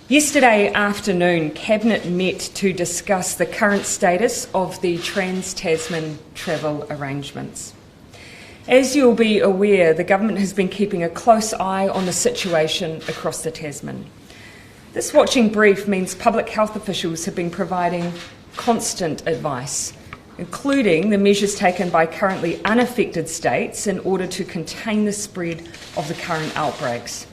Yesterday afternoon, Cabinet met to discuss the current status of the Transtasman travel arrangements. As you'll be aware, the Government has been keeping a close eye on the situation across the Tasman. This watching brief means public health officials have been providing constant advice, including the measures taken by currently unaffected states in order to contain the spread of the current outbreaks.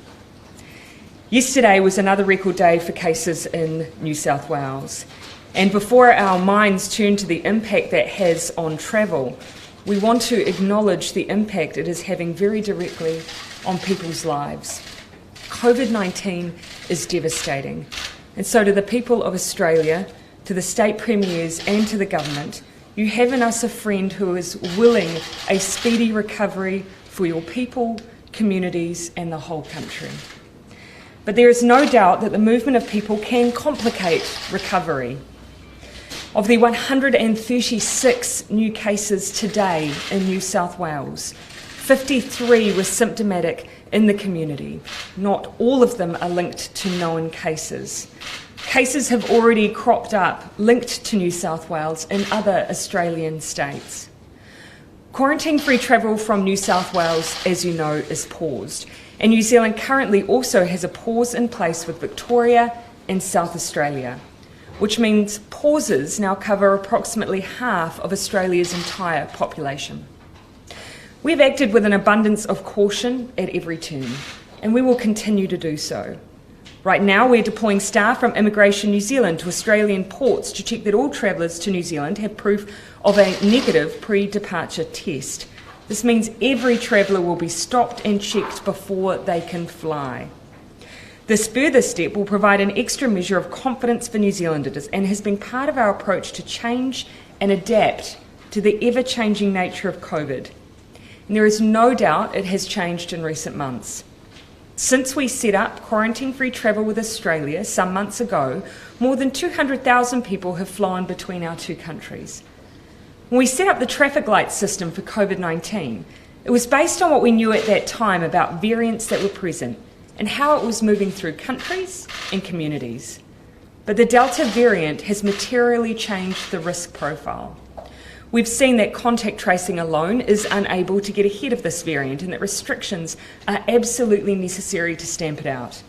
Yesterday was another record day for cases in New South Wales, and before our minds turn to the impact that has on travel, we want to acknowledge the impact it is having very directly on people's lives. Covid-19 is devastating, and so to the people of Australia, to the state premiers and to the Government, you have in us a friend who is willing a speedy recovery for your people, communities and the whole country. But there is no doubt that the movement of people can complicate recovery. Of the 136 new cases today in New South Wales, 53 were symptomatic in the community. Not all of them are linked to known cases. Cases have already cropped up linked to New South Wales in other Australian states. Quarantine-free travel from New South Wales, as you know, is paused. And New Zealand currently also has a pause in place with Victoria and South Australia, which means pauses now cover approximately half of Australia's entire population. We've acted with an abundance of caution at every turn, and we will continue to do so. Right now, we're deploying staff from Immigration New Zealand to Australian ports to check that all travellers to New Zealand have proof of a negative pre-departure test. This means every traveller will be stopped and checked before they can fly. This further step will provide an extra measure of confidence for New Zealanders and has been part of our approach to change and adapt to the ever-changing nature of COVID. And there is no doubt it has changed in recent months. Since we set up quarantine-free travel with Australia some months ago, more than 200,000 people have flown between our two countries. When we set up the traffic light system for Covid-19, it was based on what we knew at that time about variants that were present and how it was moving through countries and communities. But the Delta variant has materially changed the risk profile. We've seen that contact tracing alone is unable to get ahead of this variant and that restrictions are absolutely necessary to stamp it out.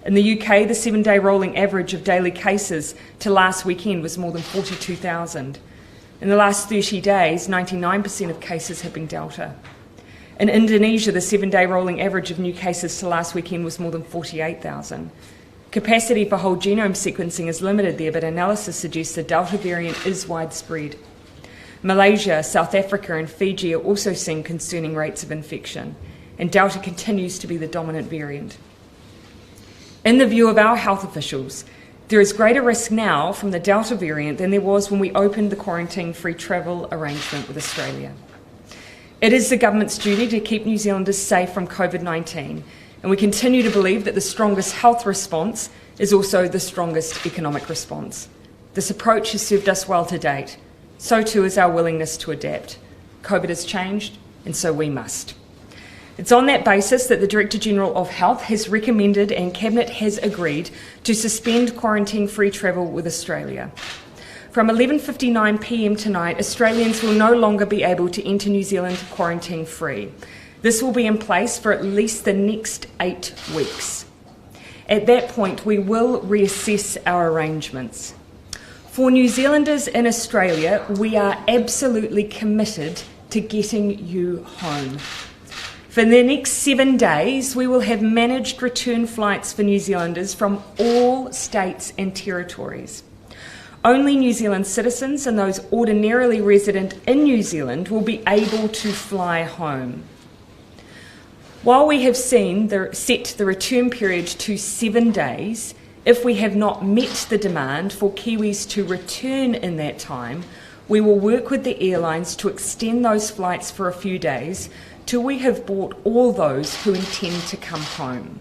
In the UK, the 7-day rolling average of daily cases to last weekend was more than 42,000. In the last 30 days, 99% of cases have been Delta. In Indonesia, the 7-day rolling average of new cases to last weekend was more than 48,000. Capacity for whole genome sequencing is limited there, but analysis suggests the Delta variant is widespread. Malaysia, South Africa and Fiji are also seeing concerning rates of infection, and Delta continues to be the dominant variant. In the view of our health officials, there is greater risk now from the Delta variant than there was when we opened the quarantine-free travel arrangement with Australia. It is the Government's duty to keep New Zealanders safe from COVID-19, and we continue to believe that the strongest health response is also the strongest economic response. This approach has served us well to date. So too is our willingness to adapt. COVID has changed, and so we must. It's on that basis that the Director-General of Health has recommended and Cabinet has agreed to suspend quarantine-free travel with Australia. From 11:59 p.m. tonight, Australians will no longer be able to enter New Zealand quarantine-free. This will be in place for at least the next 8 weeks. At that point, we will reassess our arrangements. For New Zealanders in Australia, we are absolutely committed to getting you home. For the next 7 days, we will have managed return flights for New Zealanders from all states and territories. Only New Zealand citizens and those ordinarily resident in New Zealand will be able to fly home. While we have set the return period to 7 days, if we have not met the demand for Kiwis to return in that time, we will work with the airlines to extend those flights for a few days till we have brought all those who intend to come home.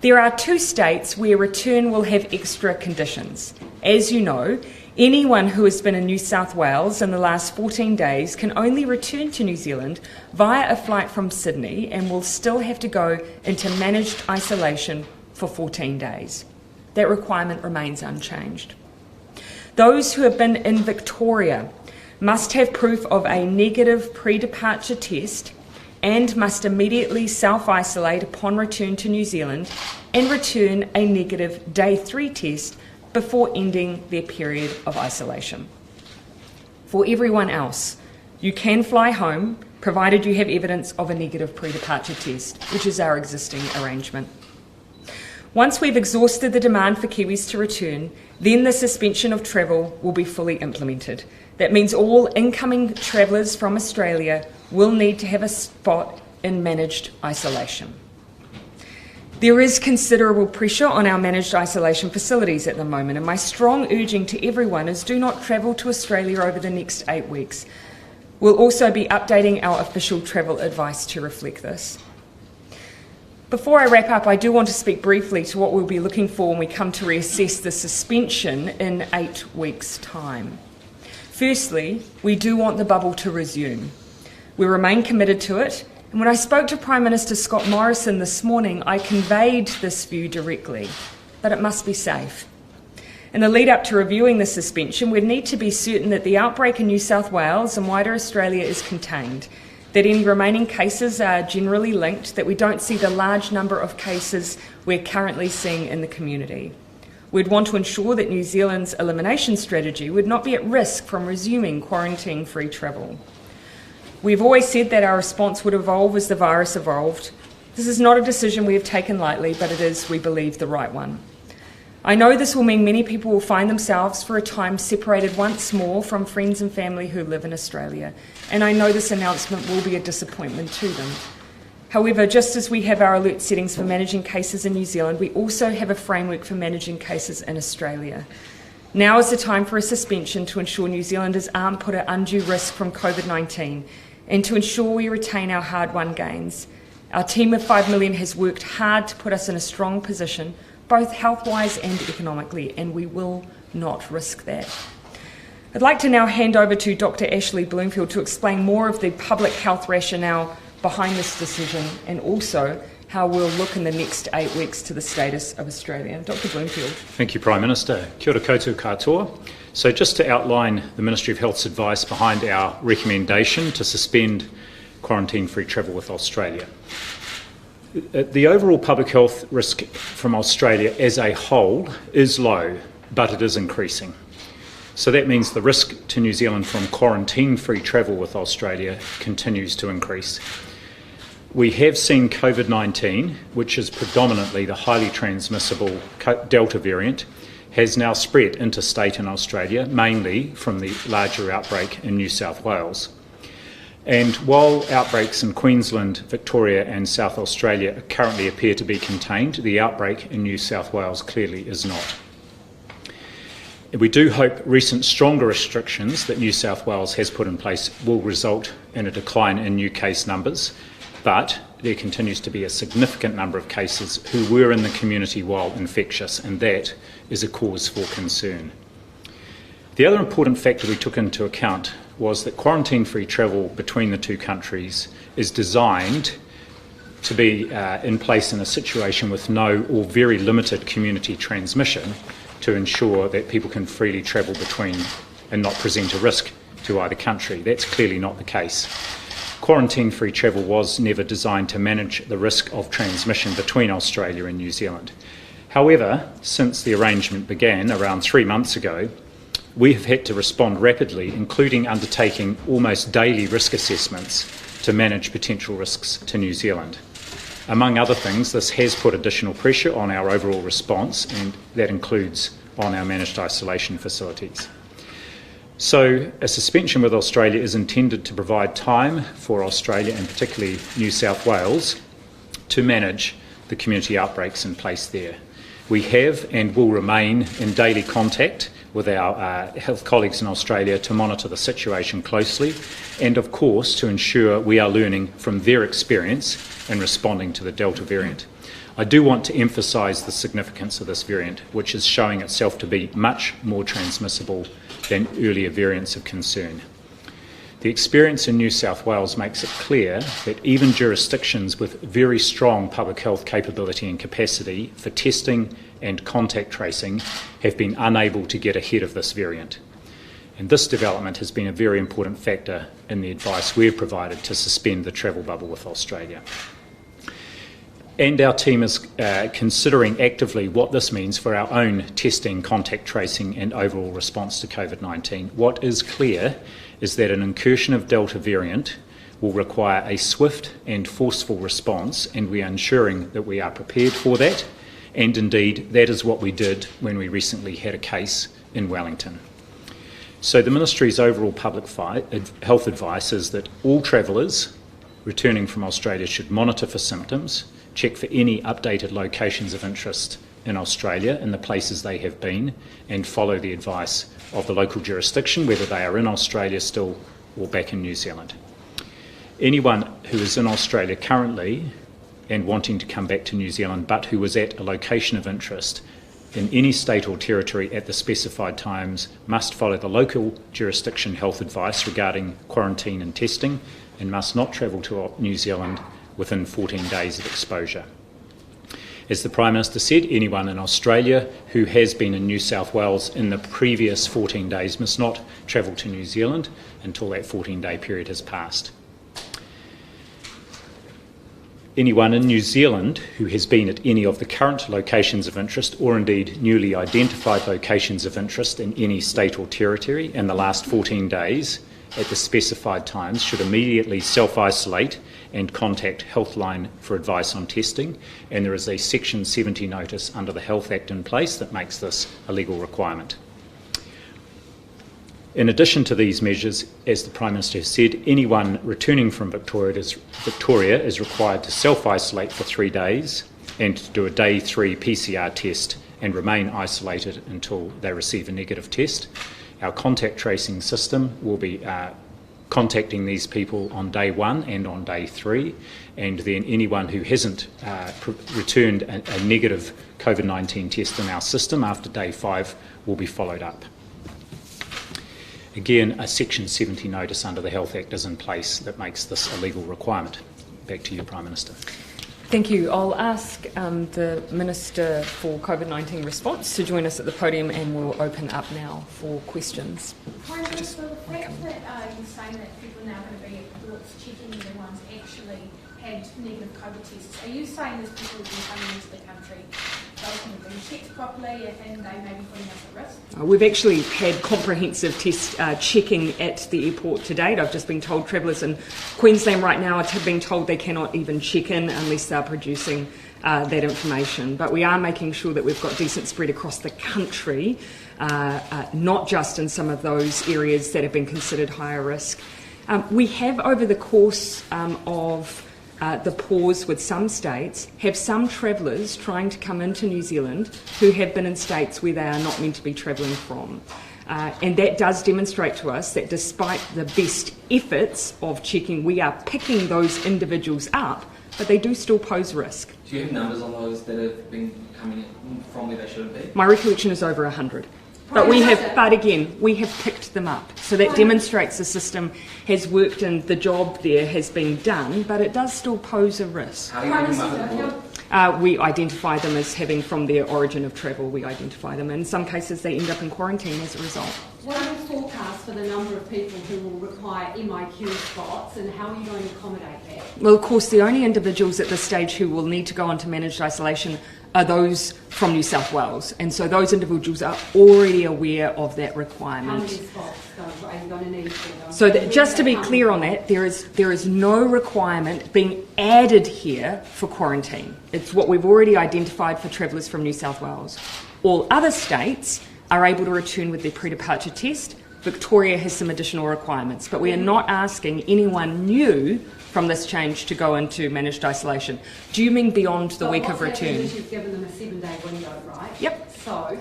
There are 2 states where return will have extra conditions. As you know, anyone who has been in New South Wales in the last 14 days can only return to New Zealand via a flight from Sydney and will still have to go into managed isolation for 14 days. that requirement remains unchanged. Those who have been in Victoria must have proof of a negative pre-departure test and must immediately self-isolate upon return to New Zealand and return a negative day 3 test before ending their period of isolation. For everyone else, you can fly home provided you have evidence of a negative pre-departure test, which is our existing arrangement. Once we've exhausted the demand for Kiwis to return, then the suspension of travel will be fully implemented. That means all incoming travellers from Australia will need to have a spot in managed isolation. There is considerable pressure on our managed isolation facilities at the moment, and my strong urging to everyone is do not travel to Australia over the next 8 weeks. We'll also be updating our official travel advice to reflect this. Before I wrap up, I do want to speak briefly to what we'll be looking for when we come to reassess the suspension in 8 weeks' time. Firstly, we do want the bubble to resume. We remain committed to it, and when I spoke to Prime Minister Scott Morrison this morning, I conveyed this view directly, but it must be safe. In the lead up to reviewing the suspension, we'd need to be certain that the outbreak in New South Wales and wider Australia is contained, that any remaining cases are generally linked, that we don't see the large number of cases we're currently seeing in the community. We'd want to ensure that New Zealand's elimination strategy would not be at risk from resuming quarantine-free travel. We've always said that our response would evolve as the virus evolved. This is not a decision we have taken lightly, but it is, we believe, the right one. I know this will mean many people will find themselves for a time separated once more from friends and family who live in Australia, and I know this announcement will be a disappointment to them. However, just as we have our alert settings for managing cases in New Zealand, we also have a framework for managing cases in Australia. Now is the time for a suspension to ensure New Zealanders aren't put at undue risk from Covid-19 and to ensure we retain our hard-won gains. Our team of 5 million has worked hard to put us in a strong position, both health-wise and economically, and we will not risk that. I'd like to now hand over to Dr. Ashley Bloomfield to explain more of the public health rationale behind this decision and also how we'll look in the next 8 weeks to the status of Australia. Dr. Bloomfield. Thank you, Prime Minister. Kia ora koutou katoa. So just to outline the Ministry of Health's advice behind our recommendation to suspend quarantine-free travel with Australia. The overall public health risk from Australia as a whole is low, but it is increasing. So that means the risk to New Zealand from quarantine-free travel with Australia continues to increase. We have seen COVID-19, which is predominantly the highly transmissible Delta variant, has now spread interstate in Australia, mainly from the larger outbreak in New South Wales. And while outbreaks in Queensland, Victoria and South Australia currently appear to be contained, the outbreak in New South Wales clearly is not. We do hope recent stronger restrictions that New South Wales has put in place will result in a decline in new case numbers, but there continues to be a significant number of cases who were in the community while infectious, and that is a cause for concern. The other important factor we took into account was that quarantine-free travel between the two countries is designed to be in place in a situation with no or very limited community transmission to ensure that people can freely travel between and not present a risk to either country. That's clearly not the case. Quarantine-free travel was never designed to manage the risk of transmission between Australia and New Zealand. However, since the arrangement began around 3 months ago, we have had to respond rapidly, including undertaking almost daily risk assessments to manage potential risks to New Zealand. Among other things, this has put additional pressure on our overall response, and that includes on our managed isolation facilities. So a suspension with Australia is intended to provide time for Australia, and particularly New South Wales, to manage the community outbreaks in place there. We have and will remain in daily contact with our health colleagues in Australia to monitor the situation closely and, of course, to ensure we are learning from their experience in responding to the Delta variant. I do want to emphasise the significance of this variant, which is showing itself to be much more transmissible than earlier variants of concern. The experience in New South Wales makes it clear that even jurisdictions with very strong public health capability and capacity for testing and contact tracing have been unable to get ahead of this variant. And this development has been a very important factor in the advice we've provided to suspend the travel bubble with Australia. And our team is considering actively what this means for our own testing, contact tracing and overall response to COVID-19. What is clear is that an incursion of Delta variant will require a swift and forceful response, and we are ensuring that we are prepared for that. And indeed, that is what we did when we recently had a case in Wellington. So the Ministry's overall public health advice is that all travellers returning from Australia should monitor for symptoms, check for any updated locations of interest in Australia in the places they have been, and follow the advice of the local jurisdiction, whether they are in Australia still or back in New Zealand. Anyone who is in Australia currently and wanting to come back to New Zealand, but who was at a location of interest in any state or territory at the specified times, must follow the local jurisdiction health advice regarding quarantine and testing, and must not travel to New Zealand within 14 days of exposure. As the Prime Minister said, anyone in Australia who has been in New South Wales in the previous 14 days must not travel to New Zealand until that 14-day period has passed. Anyone in New Zealand who has been at any of the current locations of interest, or indeed newly identified locations of interest in any state or territory in the last 14 days at the specified times, should immediately self-isolate and contact Healthline for advice on testing, and there is a Section 70 notice under the Health Act in place that makes this a legal requirement. In addition to these measures, as the Prime Minister has said, anyone returning from Victoria is required to self-isolate for 3 days and to do a day 3 PCR test and remain isolated until they receive a negative test. Our contact tracing system will be contacting these people on day 1 and on day 3, and then anyone who hasn't returned a negative COVID-19 test in our system after day 5 will be followed up. Again, a Section 70 notice under the Health Act is in place that makes this a legal requirement. Back to you, Prime Minister. Thank you. I'll ask the Minister for COVID-19 response to join us at the podium, and we'll open up now for questions. Prime Minister, the fact that you're saying that people are now going to be at ports checking the ones actually had negative COVID tests, are you saying there's people who've been coming into the country haven't been checked properly and they may be putting us at risk? We've actually had comprehensive test checking at the airport to date. I've just been told travellers in Queensland right now are being told they cannot even check in unless they're producing that information. But we are making sure that we've got decent spread across the country, not just in some of those areas that have been considered higher risk. We have, over the course of the pause with some states, have some travellers trying to come into New Zealand who have been in states where they are not meant to be travelling from. And that does demonstrate to us that despite the best efforts of checking, we are picking those individuals up, but they do still pose risk. Do you have numbers on those that have been coming in from where they shouldn't be? My recollection is over 100. But again, we have picked them up. So that demonstrates the system has worked and the job there has been done, but it does still pose a risk. How do you pick them up? We identify them as having from their origin of travel. We identify them. In some cases, they end up in quarantine as a result. What are the forecasts for the number of people who will require MIQ spots, and how are you going to accommodate that? Well, of course, the only individuals at this stage who will need to go onto managed isolation are those from New South Wales, and so those individuals are already aware of that requirement. How many spots are you going to need for them? So just to be clear on that, there is no requirement being added here for quarantine. It's what we've already identified for travellers from New South Wales. All other states are able to return with their pre-departure test. Victoria has some additional requirements, but we are not asking anyone new from this change to go into managed isolation. Do you mean beyond the week of return? You've given them a 7-day window, right? Yep. So,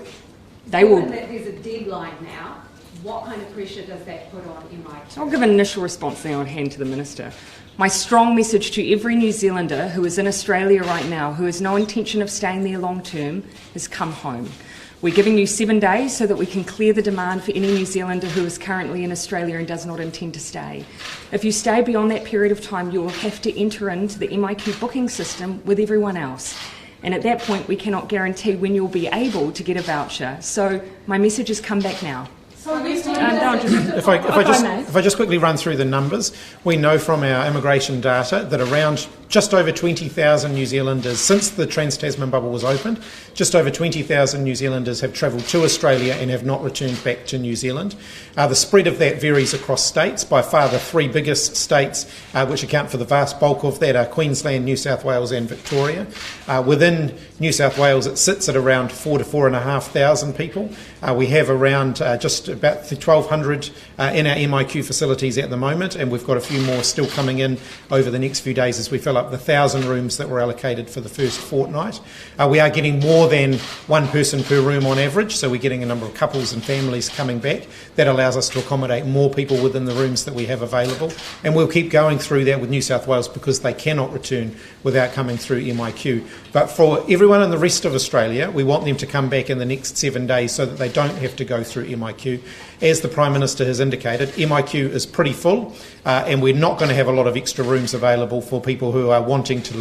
they will. Given that there's a deadline now, what kind of pressure does that put on MIQ? I'll give an initial response now and hand to the Minister. My strong message to every New Zealander who is in Australia right now, who has no intention of staying there long term, is come home. We're giving you 7 days so that we can clear the demand for any New Zealander who is currently in Australia and does not intend to stay. If you stay beyond that period of time, you will have to enter into the MIQ booking system with everyone else. And at that point, we cannot guarantee when you'll be able to get a voucher. So my message is come back now. If I just quickly run through the numbers, we know from our immigration data that around just over 20,000 New Zealanders, since the Trans-Tasman bubble was opened, just over 20,000 New Zealanders have travelled to Australia and have not returned back to New Zealand. The spread of that varies across states. By far the three biggest states which account for the vast bulk of that are Queensland, New South Wales and Victoria. Within New South Wales it sits at around 4,000 to 4,500 people. We have around just about 1,200 in our MIQ facilities at the moment, and we've got a few more still coming in over the next few days as we fill up the 1,000 rooms that were allocated for the first fortnight. We are getting more than one person per room on average, so we're getting a number of couples and families coming back. That allows us to accommodate more people within the rooms that we have available, and we'll keep going through that with New South Wales because they cannot return without coming through MIQ. But for everyone in the rest of Australia, we want them to come back in the next 7 days so that they don't have to go through MIQ. As the Prime Minister has indicated, MIQ is pretty full, and we're not going to have a lot of extra rooms available for people who are wanting to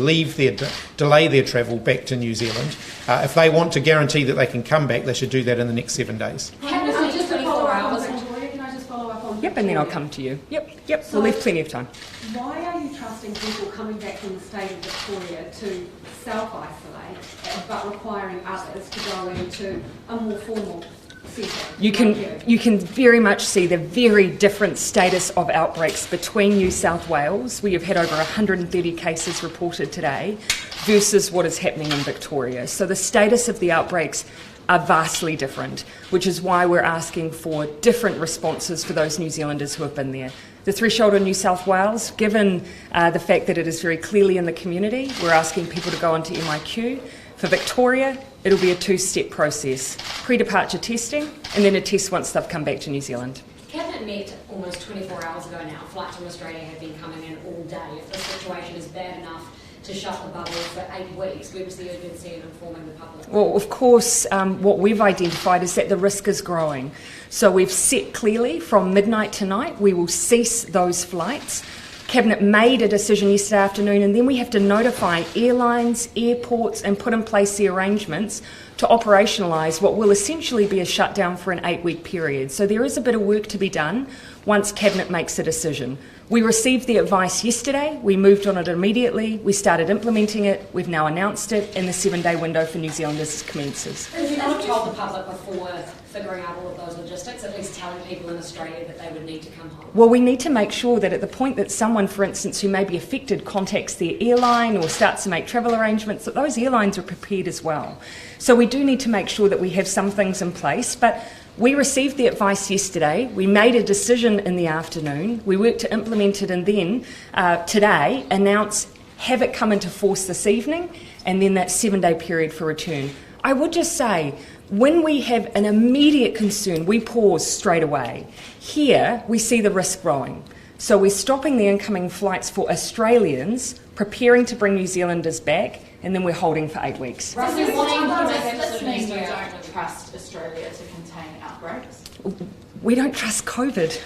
delay their travel back to New Zealand. If they want to guarantee that they can come back, they should do that in the next 7 days. Just to follow up on Victoria, can I just follow up on Yep, and then I'll come to you. Yep, we'll leave plenty of time. Why are you trusting people coming back from the state of Victoria to self-isolate, but requiring others to go into a more formal setting? You can very much see the very different status of outbreaks between New South Wales, where you've had over 130 cases reported today, versus what is happening in Victoria. So the status of the outbreaks are vastly different, which is why we're asking for different responses for those New Zealanders who have been there. The threshold in New South Wales, given the fact that it is very clearly in the community, we're asking people to go onto MIQ. For Victoria, it'll be a two-step process: pre-departure testing and then a test once they've come back to New Zealand. Cabinet met almost 24 hours ago now. Flights from Australia have been coming in all day. If the situation is bad enough to shut the bubble for 8 weeks, where was the urgency in informing the public? Well, of course, what we've identified is that the risk is growing. So we've set clearly from midnight tonight, we will cease those flights. Cabinet made a decision yesterday afternoon, and then we have to notify airlines, airports, and put in place the arrangements to operationalise what will essentially be a shutdown for an 8-week period. So there is a bit of work to be done once Cabinet makes a decision. We received the advice yesterday, we moved on it immediately, we started implementing it, we've now announced it, and the 7-day window for New Zealanders commences. Have you not told the public before figuring out all of those logistics, at least telling people in Australia that they would need to come home? Well, we need to make sure that at the point that someone, for instance, who may be affected contacts their airline or starts to make travel arrangements, that those airlines are prepared as well. So we do need to make sure that we have some things in place, but we received the advice yesterday, we made a decision in the afternoon, we worked to implement it, and then today have it come into force this evening, and then that 7-day period for return. I would just say, when we have an immediate concern, we pause straight away. Here, we see the risk growing. So we're stopping the incoming flights for Australians, preparing to bring New Zealanders back, and then we're holding for 8 weeks. Does this mean you don't trust Australia to contain outbreaks? We don't trust COVID.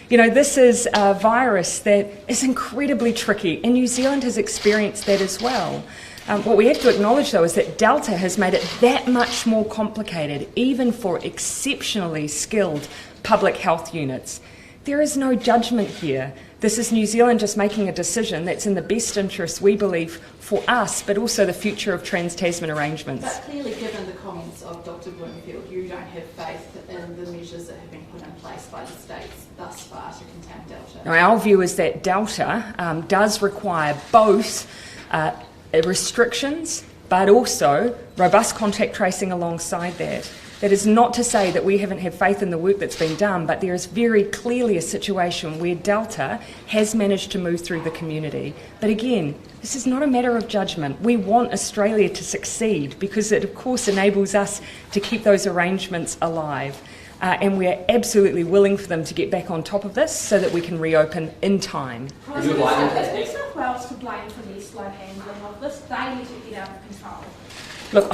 You know, this is a virus that is incredibly tricky, and New Zealand has experienced that as well. What we have to acknowledge, though, is that Delta has made it that much more complicated, even for exceptionally skilled public health units. There is no judgment here. This is New Zealand just making a decision that's in the best interest, we believe, for us, but also the future of Trans-Tasman arrangements. But clearly, given the comments of Dr. Bloomfield, you don't have faith in the measures that have been put in place by the states thus far to contain Delta. Now, our view is that Delta does require both restrictions, but also robust contact tracing alongside that. That is not to say that we haven't had faith in the work that's been done, but there is very clearly a situation where Delta has managed to move through the community. But again, this is not a matter of judgment. We want Australia to succeed because it, of course, enables us to keep those arrangements alive. And we're absolutely willing for them to get back on top of this so that we can reopen in time. Is New South Wales to blame for the slow handling of this? They let it get out of control. Look,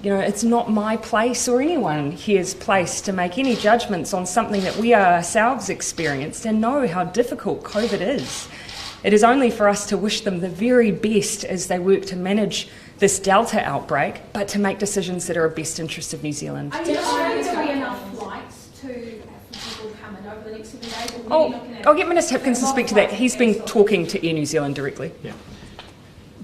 it's not my place or anyone here's place to make any judgments on something that we ourselves experienced and know how difficult COVID is. It is only for us to wish them the very best as they work to manage this Delta outbreak, but to make decisions that are of best interest of New Zealand. Are you sure there'll be enough flights to have people come in over the next 7 days? Or are you looking at I'll get Minister Hipkins to speak to that. He's been talking to Air New Zealand directly. Yeah.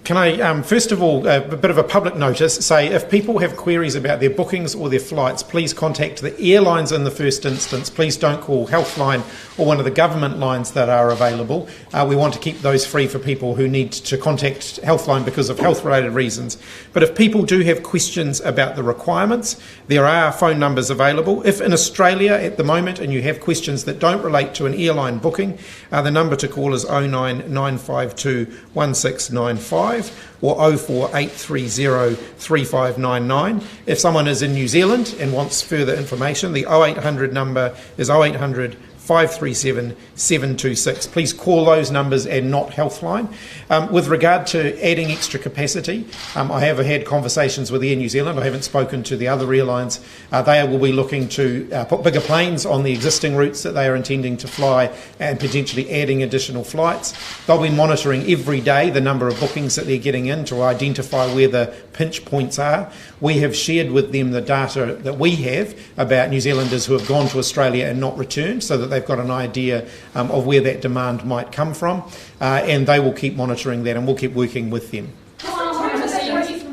Can I, first of all, a bit of a public notice, say if people have queries about their bookings or their flights, please contact the airlines in the first instance. Please don't call Healthline or one of the government lines that are available. We want to keep those free for people who need to contact Healthline because of health-related reasons. But if people do have questions about the requirements, there are phone numbers available. If in Australia at the moment and you have questions that don't relate to an airline booking, the number to call is 09952 1695. Or 04830 3599. If someone is in New Zealand and wants further information, the 0800 number is 0800 537 726. Please call those numbers and not Healthline. With regard to adding extra capacity, I have had conversations with Air New Zealand. I haven't spoken to the other airlines. They will be looking to put bigger planes on the existing routes that they are intending to fly and potentially adding additional flights. They'll be monitoring every day the number of bookings that they're getting in to identify where the pinch points are. We have shared with them the data that we have about New Zealanders who have gone to Australia and not returned, so that they've got an idea of where that demand might come from, and they will keep monitoring that and we'll keep working with them.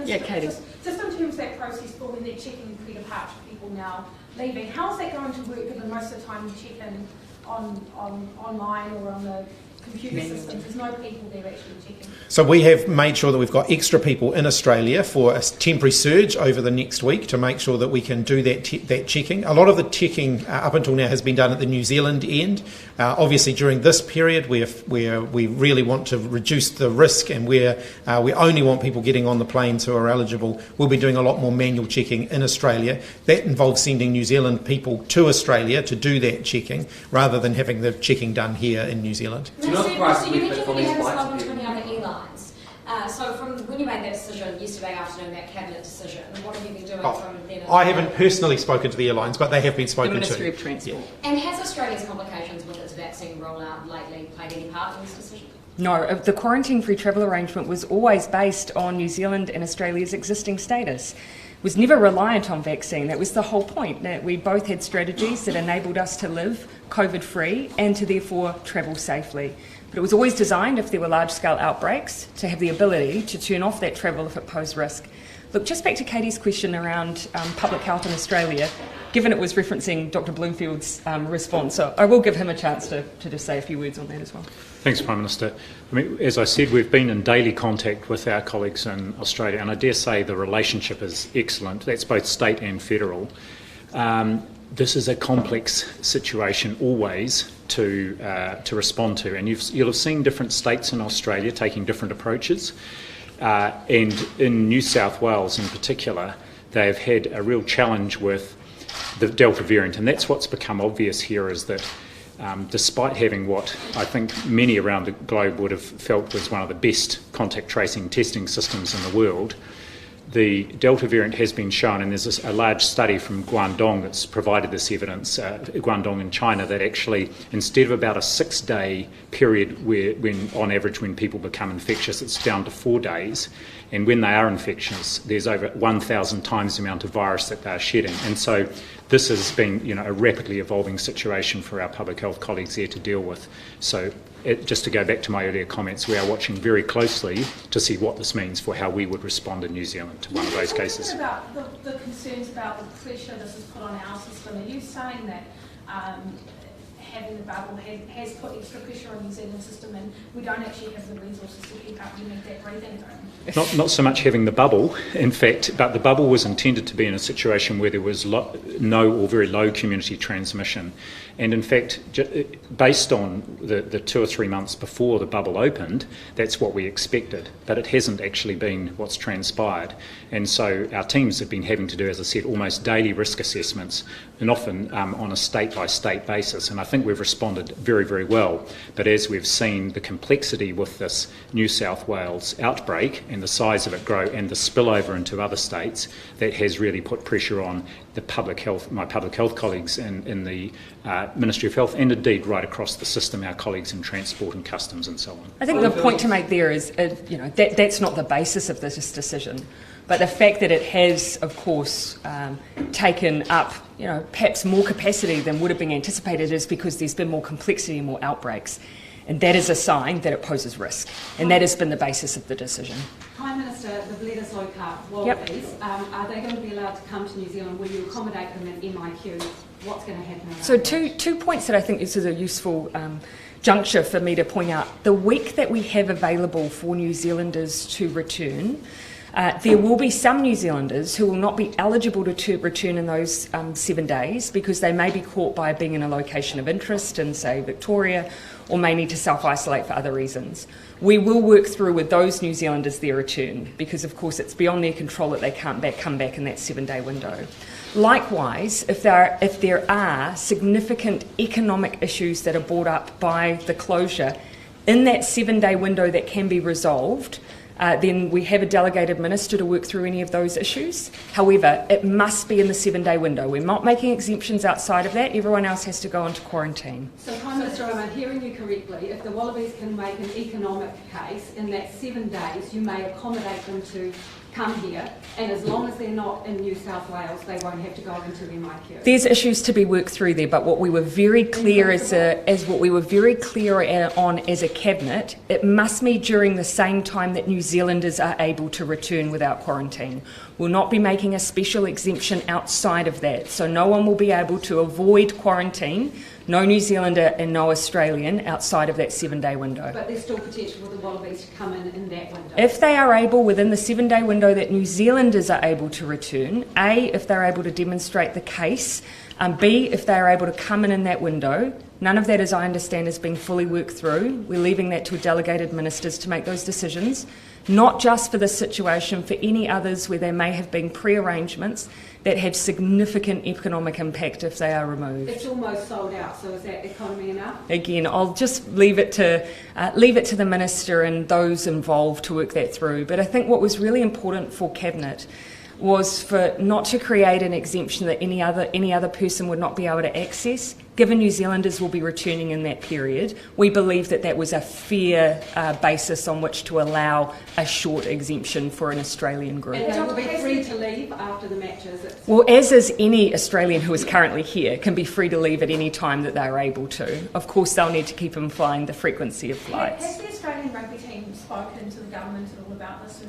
Yeah, Katie. Just in terms of that process for when they're checking pre-departure people now leaving, how's that going to work given most of the time you check in online or on the computer systems? There's no people there actually checking. So we have made sure that we've got extra people in Australia for a temporary surge over the next week to make sure that we can do that checking. A lot of the checking up until now has been done at the New Zealand end. Obviously during this period where we really want to reduce the risk and where we only want people getting on the planes who are eligible, we'll be doing a lot more manual checking in Australia. That involves sending New Zealand people to Australia to do that checking rather than having the checking done here in New Zealand. So you mentioned that you haven't spoken to any other airlines. So from when you made that decision yesterday afternoon, that cabinet decision, what have you been doing from then? I haven't personally spoken to the airlines, but they have been spoken to. The Ministry of Transport. And has Australia's complications with its vaccine rollout lately played any part in this decision? No, the quarantine-free travel arrangement was always based on New Zealand and Australia's existing status. It was never reliant on vaccine. That was the whole point, that we both had strategies that enabled us to live COVID-free and to therefore travel safely. But it was always designed, if there were large-scale outbreaks, to have the ability to turn off that travel if it posed risk. Look, just back to Katie's question around public health in Australia, given it was referencing Dr Bloomfield's response, so I will give him a chance to just say a few words on that as well. Thanks, Prime Minister. I mean, as I said, we've been in daily contact with our colleagues in Australia, and I dare say the relationship is excellent. That's both state and federal. This is a complex situation always to respond to, and you'll have seen different states in Australia taking different approaches, and in New South Wales in particular, they've had a real challenge with the Delta variant, and that's what's become obvious here is that despite having what I think many around the globe would have felt was one of the best contact tracing testing systems in the world, the Delta variant has been shown, and there's a large study from Guangdong that's provided this evidence, Guangdong in China, that actually instead of about a 6-day period when on average when people become infectious, it's down to 4 days, and when they are infectious, there's over 1,000 times the amount of virus that they're shedding. And so this has been, a rapidly evolving situation for our public health colleagues there to deal with. So just to go back to my earlier comments, we are watching very closely to see what this means for how we would respond in New Zealand to one of those cases. About the concerns about the pressure this has put on our system, are you saying that having the bubble has put extra pressure on the New Zealand system and we don't actually have the resources to keep up with that breathing room? Not so much having the bubble, in fact, but the bubble was intended to be in a situation where there was no or very low community transmission. And in fact, based on the 2 or 3 months before the bubble opened, that's what we expected. But it hasn't actually been what's transpired. And so our teams have been having to do, as I said, almost daily risk assessments, and often on a state-by-state basis. And I think we've responded very, very well. But as we've seen the complexity with this New South Wales outbreak and the size of it grow and the spillover into other states, that has really put pressure on the my public health colleagues in the Ministry of Health, and indeed right across the system, our colleagues in Transport and Customs and so on. I think the point to make there is, that's not the basis of this decision. But the fact that it has, of course, taken up, perhaps more capacity than would have been anticipated is because there's been more complexity and more outbreaks. And that is a sign that it poses risk. And that has been the basis of the decision. Prime Minister, the Bledisloe wallabies, are they going to be allowed to come to New Zealand? Will you accommodate them in MIQ? What's going to happen? So two points that I think this is a useful juncture for me to point out. The week that we have available for New Zealanders to return, there will be some New Zealanders who will not be eligible to return in those 7 days because they may be caught by being in a location of interest in, say, Victoria, or may need to self-isolate for other reasons. We will work through with those New Zealanders their return because, of course, it's beyond their control that they can't come back in that 7-day window. Likewise, if there are significant economic issues that are brought up by the closure in that 7-day window that can be resolved, then we have a delegated minister to work through any of those issues. However, it must be in the 7-day window. We're not making exemptions outside of that. Everyone else has to go into quarantine. So, Prime Minister, am I hearing you correctly? If the Wallabies can make an economic case in that 7 days, you may accommodate them to come here, and as long as they're not in New South Wales, they won't have to go into the MIQ. There's issues to be worked through there, but what we were very clear on as a cabinet, it must be during the same time that New Zealanders are able to return without quarantine. We'll not be making a special exemption outside of that, so no one will be able to avoid quarantine. No New Zealander and no Australian outside of that 7-day window. But there's still potential for the Wallabies to come in that window. If they are able, within the 7-day window that New Zealanders are able to return, A, if they're able to demonstrate the case, B, if they are able to come in that window. None of that, as I understand, has been fully worked through. We're leaving that to delegated ministers to make those decisions, not just for this situation, for any others where there may have been pre-arrangements that have significant economic impact if they are removed. It's almost sold out, so is that economy enough? Again, I'll just leave it to the minister and those involved to work that through. But I think what was really important for Cabinet was for not to create an exemption that any other person would not be able to access. Given New Zealanders will be returning in that period, we believe that was a fair basis on which to allow a short exemption for an Australian group. And they will be free to leave after the matches? Well, as is any Australian who is currently here, can be free to leave at any time that they are able to. Of course, they'll need to keep in mind the frequency of flights. Has the Australian rugby team spoken to the government at all about this?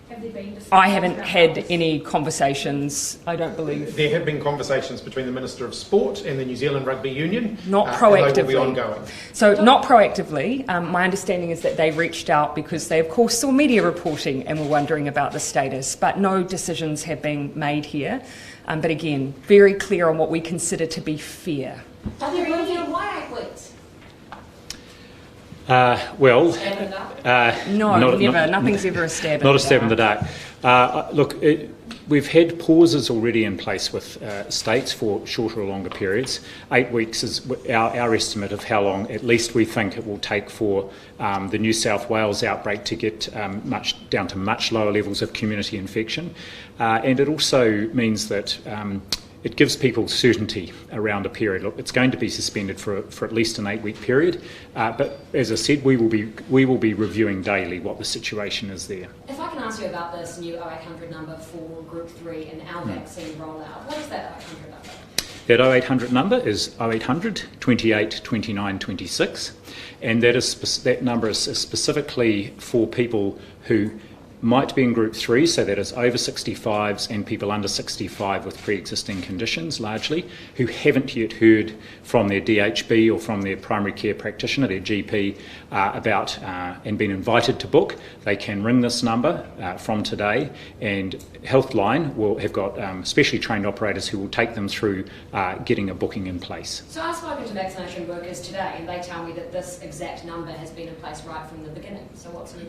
Have there been discussions? I haven't had any conversations, I don't believe. There have been conversations between the Minister of Sport and the New Zealand Rugby Union. Not proactively. And they will be ongoing. So not proactively. My understanding is that they reached out because they, of course, saw media reporting and were wondering about the status. But no decisions have been made here. But again, very clear on what we consider to be fair. Are there any why 8 weeks? No, never. Nothing's ever a stab in the dark. Not a stab in the dark. Look, we've had pauses already in place with states for shorter or longer periods. 8 weeks is our estimate of how long, at least, we think it will take for the New South Wales outbreak to get down to much lower levels of community infection. And it also means that it gives people certainty around a period. Look, it's going to be suspended for at least an 8-week period, but as I said, we will be reviewing daily what the situation is there. If I can ask you about this new 0800 number for Group 3 and our vaccine rollout, what is that 0800 number? That 0800 number is 0800 28 29 26, and that number is specifically for people who might be in Group 3, so that is over 65s and people under 65 with pre-existing conditions, largely, who haven't yet heard from their DHB or from their primary care practitioner, their GP, about and been invited to book. They can ring this number from today, and Healthline will have got specially trained operators who will take them through getting a booking in place. So I've spoken to vaccination workers today, and they tell me that this exact number has been in place right from the beginning. So what's new?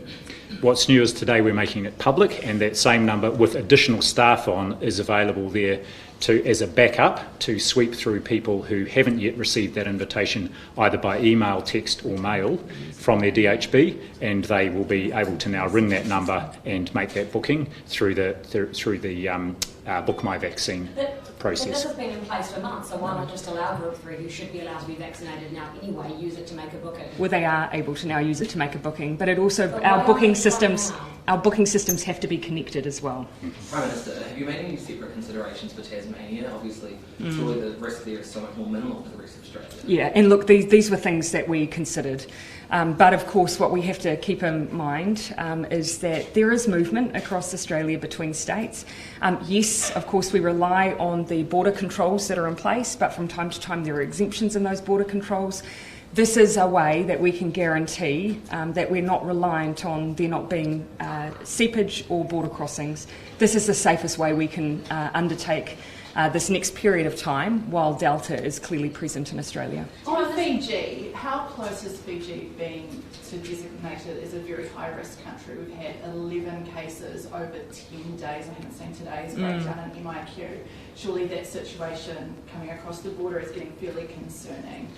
What's new is today we're making it public, and that same number with additional staff on is available there as a backup to sweep through people who haven't yet received that invitation either by email, text or mail from their DHB, and they will be able to now ring that number and make that booking through the Book My Vaccine process. But this has been in place for months, so why not just allow Group 3, who should be allowed to be vaccinated now anyway, use it to make a booking? Well, they are able to now use it to make a booking, but it also, our booking systems have to be connected as well. Prime Minister, have you made any separate considerations for Tasmania? Obviously, surely the risk there is so much more minimal to the rest of Australia. Yeah, and look, these were things that we considered. But of course, what we have to keep in mind is that there is movement across Australia between states. Yes, of course, we rely on the border controls that are in place, but from time to time there are exemptions in those border controls. This is a way that we can guarantee that we're not reliant on there not being seepage or border crossings. This is the safest way we can undertake this next period of time while Delta is clearly present in Australia. On Fiji, how close has Fiji been to designated as a very high-risk country? We've had 11 cases over 10 days. I haven't seen today's breakdown in MIQ. Surely that situation coming across the border is getting fairly concerning.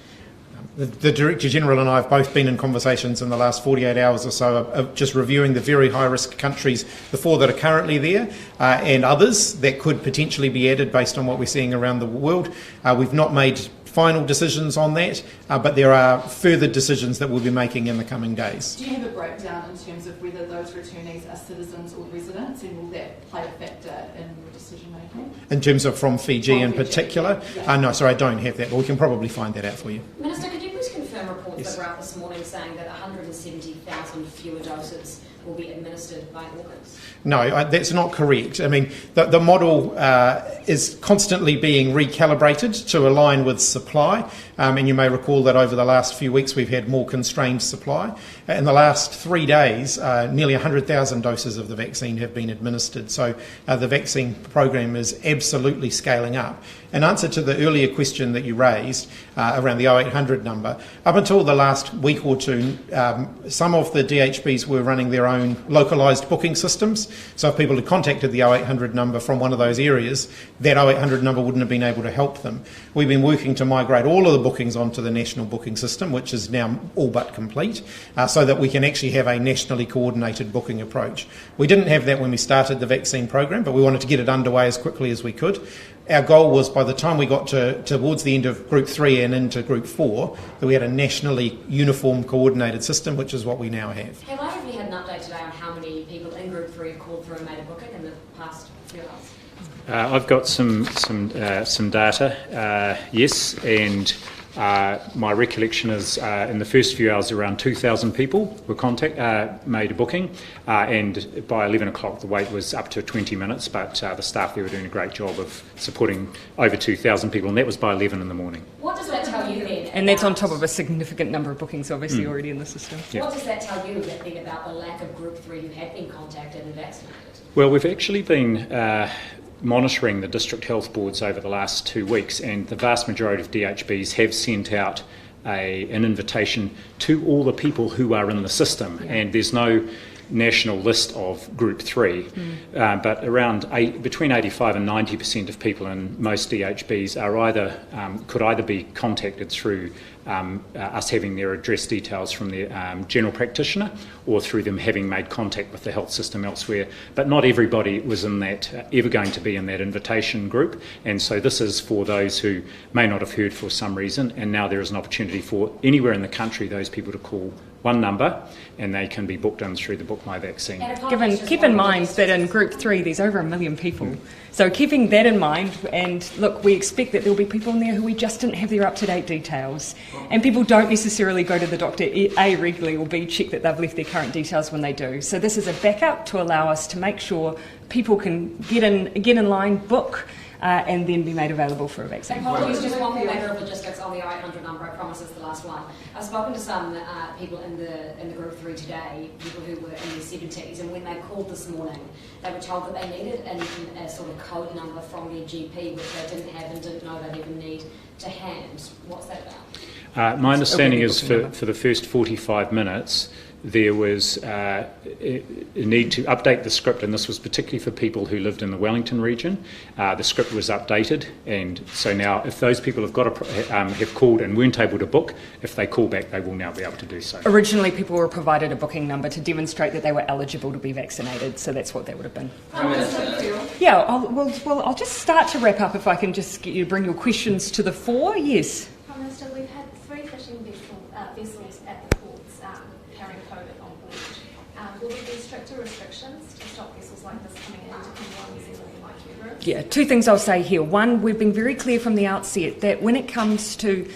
The Director General and I have both been in conversations in the last 48 hours or so of just reviewing the very high-risk countries, the 4 that are currently there, and others that could potentially be added based on what we're seeing around the world. We've not made final decisions on that, but there are further decisions that we'll be making in the coming days. Do you have a breakdown in terms of whether those returnees are citizens or residents, and will that play a factor in your decision making? In terms of from Fiji in particular? Yeah. No, sorry, I don't have that, but we can probably find that out for you. Minister, could you please confirm reports that were out this morning saying that 170,000 fewer doses will be administered by August? No, that's not correct. I mean, the model is constantly being recalibrated to align with supply, and you may recall that over the last few weeks we've had more constrained supply. In the last 3 days, nearly 100,000 doses of the vaccine have been administered, so the vaccine program is absolutely scaling up. In answer to the earlier question that you raised around the 0800 number, up until the last week or two, some of the DHBs were running their own localised booking systems. So if people had contacted the 0800 number from one of those areas, that 0800 number wouldn't have been able to help them. We've been working to migrate all of the bookings onto the national booking system, which is now all but complete, so that we can actually have a nationally coordinated booking approach. We didn't have that when we started the vaccine program, but we wanted to get it underway as quickly as we could. Our goal was, by the time we got towards the end of Group 3 and into Group 4, that we had a nationally uniform coordinated system, which is what we now have. Have either of you had an update today on how many people in Group 3 have called through and made a booking in the past few hours? I've got some data, yes, and my recollection is in the first few hours around 2,000 people were made a booking, and by 11 o'clock the wait was up to 20 minutes, but the staff there were doing a great job of supporting over 2,000 people, and that was by 11 in the morning. What does that tell you then? And that's on top of a significant number of bookings obviously already in the system. Yeah. What does that tell you then about the lack of Group 3 who have been contacted and vaccinated? Well, we've actually been monitoring the district health boards over the last 2 weeks, and the vast majority of DHBs have sent out an invitation to all the people who are in the system, and there's no national list of Group 3, but between 85 and 90% of people in most DHBs are could either be contacted through us having their address details from their general practitioner, or through them having made contact with the health system elsewhere. But not everybody was in that, ever going to be in that invitation group, and so this is for those who may not have heard for some reason, and now there is an opportunity for anywhere in the country those people to call one number and they can be booked in through the Book My Vaccine. Keep in mind that in Group 3 there's over 1 million people. So keeping that in mind, and look, we expect that there'll be people in there who we just didn't have their up-to-date details. And people don't necessarily go to the doctor A regularly, or B check that they've left their current details when they do. So this is a backup to allow us to make sure people can get in line, book, and then be made available for a vaccine. Apologies, just one more matter of logistics on the 0800 number. I promise it's the last one. I've spoken to some people in the Group 3 today, people who were in their 70s, and when they called this morning, they were told that they needed a sort of code number from their GP, which they didn't have and didn't know they'd even need to hand. What's that about? My understanding is for the first 45 minutes, there was a need to update the script, and this was particularly for people who lived in the Wellington region. The script was updated, and so now if those people have called and weren't able to book, if they call back, they will now be able to do so. Originally, people were provided a booking number to demonstrate that they were eligible to be vaccinated, so that's what that would have been. Yeah, I'll just start to wrap up if I can just get you to bring your questions to the fore. Yes. Prime Minister, we've had 3 fishing vessels at the ports carrying COVID on board. Will there be stricter restrictions to stop vessels like this coming into New Zealand and MIQ routes? Yeah, 2 things I'll say here. One, we've been very clear from the outset that when it comes to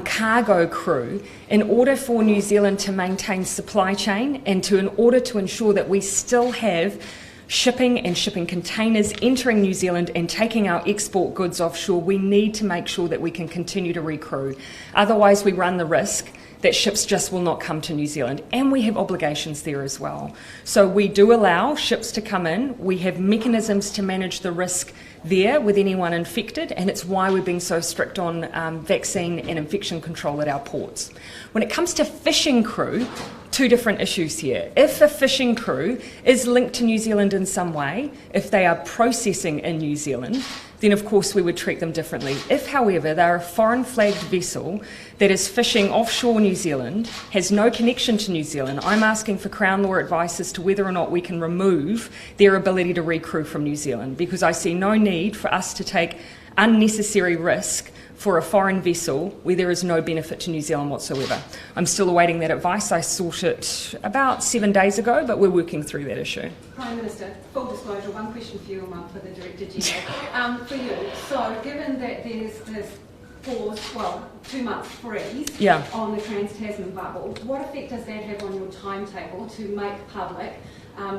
cargo crew, in order for New Zealand to maintain supply chain and in order to ensure that we still have shipping and shipping containers entering New Zealand and taking our export goods offshore, we need to make sure that we can continue to recrew. Otherwise, we run the risk that ships just will not come to New Zealand, and we have obligations there as well. So we do allow ships to come in. We have mechanisms to manage the risk there with anyone infected, and it's why we're being so strict on vaccine and infection control at our ports. When it comes to fishing crew, 2 different issues here. If a fishing crew is linked to New Zealand in some way, if they are processing in New Zealand, then of course we would treat them differently. If, however, they're a foreign flagged vessel that is fishing offshore New Zealand, has no connection to New Zealand, I'm asking for Crown law advice as to whether or not we can remove their ability to recrew from New Zealand, because I see no need for us to take unnecessary risk for a foreign vessel where there is no benefit to New Zealand whatsoever. I'm still awaiting that advice. I sought it about 7 days ago, but we're working through that issue. Prime Minister, full disclosure, 1 question for you and 1 for the Director General. For you, so given that there's this 2-month freeze on the Trans-Tasman bubble, what effect does that have on your timetable to make public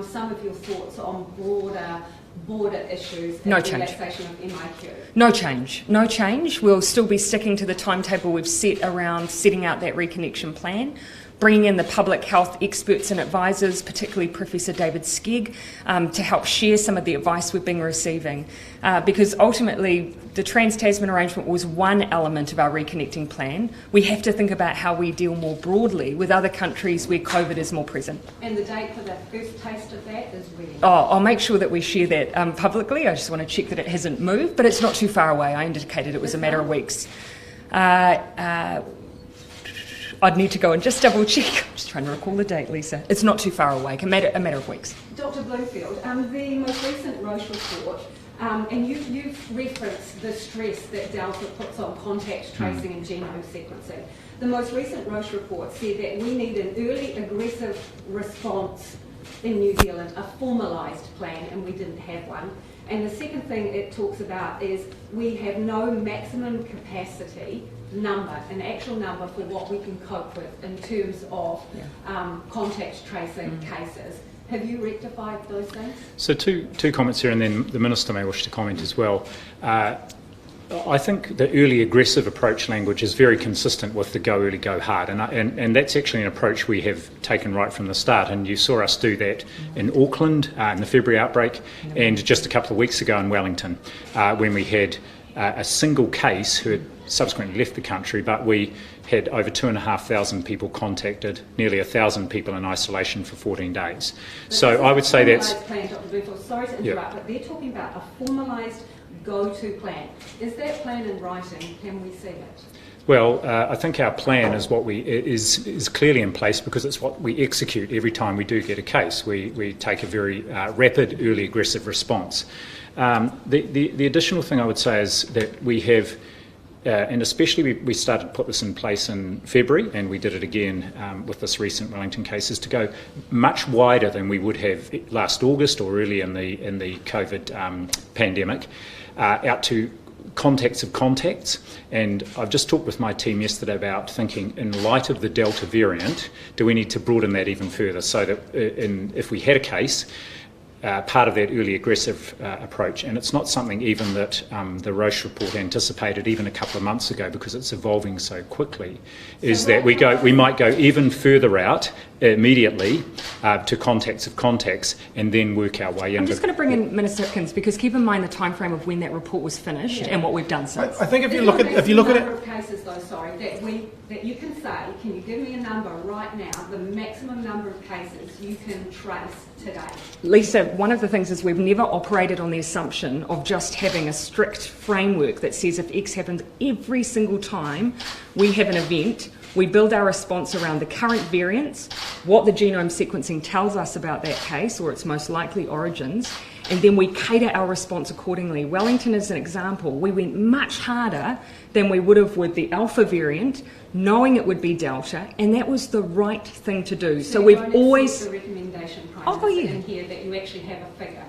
some of your thoughts on broader border issues and relaxation of MIQ? No change. No change. We'll still be sticking to the timetable we've set around setting out that reconnection plan, bringing in the public health experts and advisors, particularly Professor David Skegg, to help share some of the advice we've been receiving. Because ultimately, the Trans-Tasman arrangement was one element of our reconnecting plan. We have to think about how we deal more broadly with other countries where COVID is more present. And the date for the first taste of that is when? I'll make sure that we share that publicly. I just want to check that it hasn't moved, but it's not too far away. I indicated it was a matter of weeks. I'd need to go and just double check. I'm just trying to recall the date, Lisa. It's not too far away, a matter of weeks. Dr. Bluefield, the most recent Roche report, and you've referenced the stress that Delta puts on contact tracing and genome sequencing. The most recent Roche report said that we need an early aggressive response in New Zealand, a formalised plan, and we didn't have one. And the second thing it talks about is we have no maximum capacity number, an actual number for what we can cope with in terms of contact tracing cases. Have you rectified those things? So two comments here, and then the Minister may wish to comment as well. I think the early aggressive approach language is very consistent with the go early, go hard, and that's actually an approach we have taken right from the start, and you saw us do that in Auckland in the February outbreak, and just a couple of weeks ago in Wellington when we had a single case who had subsequently left the country, but we had over 2,500 people contacted, nearly 1,000 people in isolation for 14 days. So I would say that's... Plan, Dr. Bluefield, sorry to interrupt, but they're talking about a formalised go-to plan. Is that plan in writing? Can we see it? Well, I think our plan is what is clearly in place because it's what we execute every time we do get a case. We take a very rapid, early, aggressive response. The additional thing I would say is that we have, and especially we started to put this in place in February, and we did it again with this recent Wellington case, is to go much wider than we would have last August or early in the COVID pandemic, out to contacts of contacts. And I've just talked with my team yesterday about thinking, in light of the Delta variant, do we need to broaden that even further so that if we had a case, part of that early aggressive approach, and it's not something even that the Roche report anticipated even a couple of months ago, because it's evolving so quickly, is that we might go even further out immediately to contacts of contacts and then work our way in. I'm just going to bring in Minister Hipkins, because keep in mind the time frame of when that report was finished and what we've done since. I think if you look at it, of cases though, sorry, that you can say, can you give me a number right now, the maximum number of cases you can trace today? Lisa, one of the things is we've never operated on the assumption of just having a strict framework that says if X happens every single time we have an event, we build our response around the current variants, what the genome sequencing tells us about that case or its most likely origins, and then we cater our response accordingly. Wellington is an example. We went much harder than we would have with the Alpha variant, knowing it would be Delta, and that was the right thing to do. So we've always... the recommendation in here that you actually have a figure.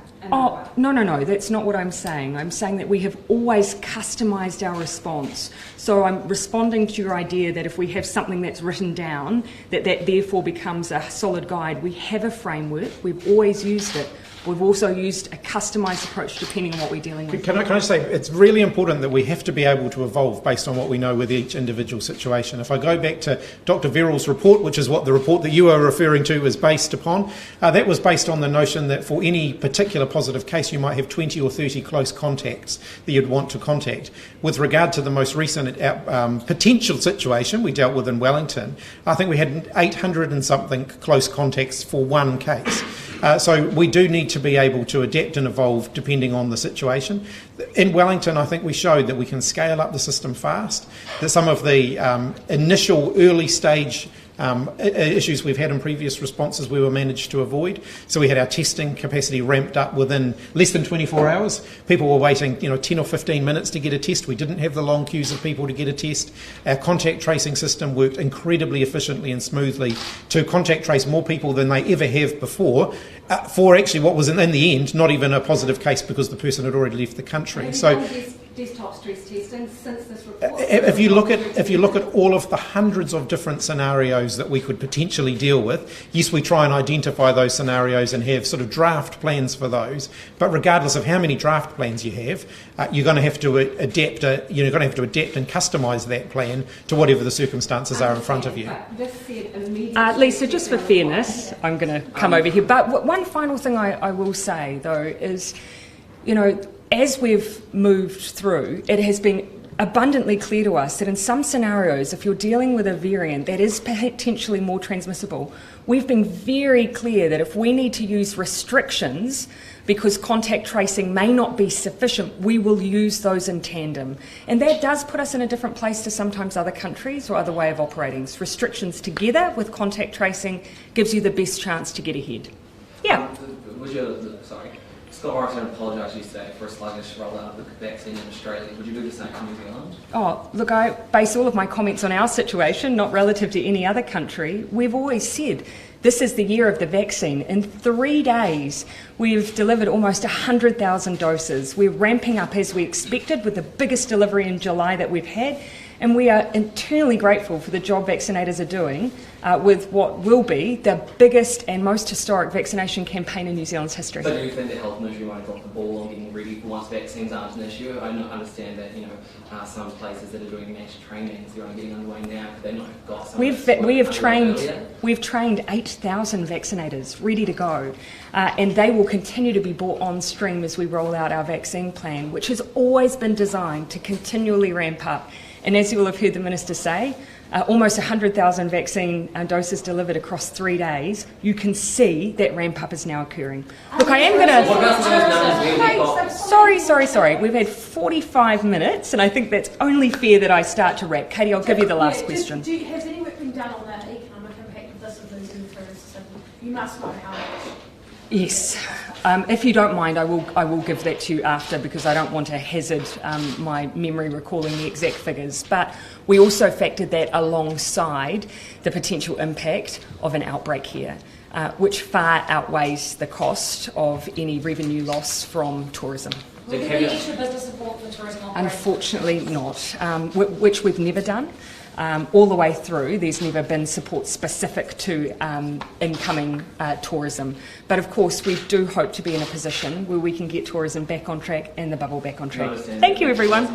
No, that's not what I'm saying. I'm saying that we have always customised our response. So I'm responding to your idea that if we have something that's written down, that therefore becomes a solid guide. We have a framework. We've always used it. We've also used a customised approach depending on what we're dealing with. Can I say, it's really important that we have to be able to evolve based on what we know with each individual situation. If I go back to Dr. Verrill's report, which is what the report that you are referring to is based upon, that was based on the notion that for any particular positive case you might have 20 or 30 close contacts that you'd want to contact. With regard to the most recent potential situation we dealt with in Wellington, I think we had 800 and something close contacts for one case. So we do need to be able to adapt and evolve depending on the situation. In Wellington, I think we showed that we can scale up the system fast, that some of the initial early stage issues we've had in previous responses we were managed to avoid. So we had our testing capacity ramped up within less than 24 hours. People were waiting 10 or 15 minutes to get a test. We didn't have the long queues of people to get a test. Our contact tracing system worked incredibly efficiently and smoothly to contact trace more people than they ever have before, for actually what was in the end not even a positive case because the person had already left the country. So desktop stress testing since this report. If you look at all of the hundreds of different scenarios that we could potentially deal with, yes, we try and identify those scenarios and have sort of draft plans for those. But regardless of how many draft plans you have, you're going to have to adapt. You're going to have to adapt and customise that plan to whatever the circumstances are in front of you. Lisa, just for fairness, I'm going to come over here. But one final thing I will say though is, as we've moved through, it has been abundantly clear to us that in some scenarios, if you're dealing with a variant that is potentially more transmissible, we've been very clear that if we need to use restrictions because contact tracing may not be sufficient, we will use those in tandem. And that does put us in a different place to sometimes other countries or other way of operating. Restrictions together with contact tracing gives you the best chance to get ahead. Yeah. Scott Morrison apologised yesterday for a sluggish rollout of the vaccine in Australia. Would you do the same in New Zealand? Oh, look, I base all of my comments on our situation, not relative to any other country. We've always said this is the year of the vaccine. In 3 days, we've delivered almost 100,000 doses. We're ramping up as we expected with the biggest delivery in July that we've had. And we are eternally grateful for the job vaccinators are doing with what will be the biggest and most historic vaccination campaign in New Zealand's history. So do you think the health ministry might drop the ball on getting ready for once vaccines aren't an issue? I understand that some places that are doing mass trainings, they're only getting underway now because they've not got some. We've trained 8,000 vaccinators ready to go, and they will continue to be brought on stream as we roll out our vaccine plan, which has always been designed to continually ramp up. And as you will have heard the Minister say, almost 100,000 vaccine doses delivered across 3 days. You can see that ramp up is now occurring. Look, I am going to... Sorry. We've had 45 minutes, and I think that's only fair that I start to wrap. Katie, I'll give you the last question. Has any work been done on the economic impact of this of losing tourists? You must know how much. Yes. If you don't mind, I will give that to you after, because I don't want to hazard my memory recalling the exact figures. But we also factored that alongside the potential impact of an outbreak here, which far outweighs the cost of any revenue loss from tourism. Will there be extra business support for tourism operators? Unfortunately not, which we've never done. all the way through, there's never been support specific to incoming tourism. But of course, we do hope to be in a position where we can get tourism back on track and the bubble back on track. Thank you, everyone.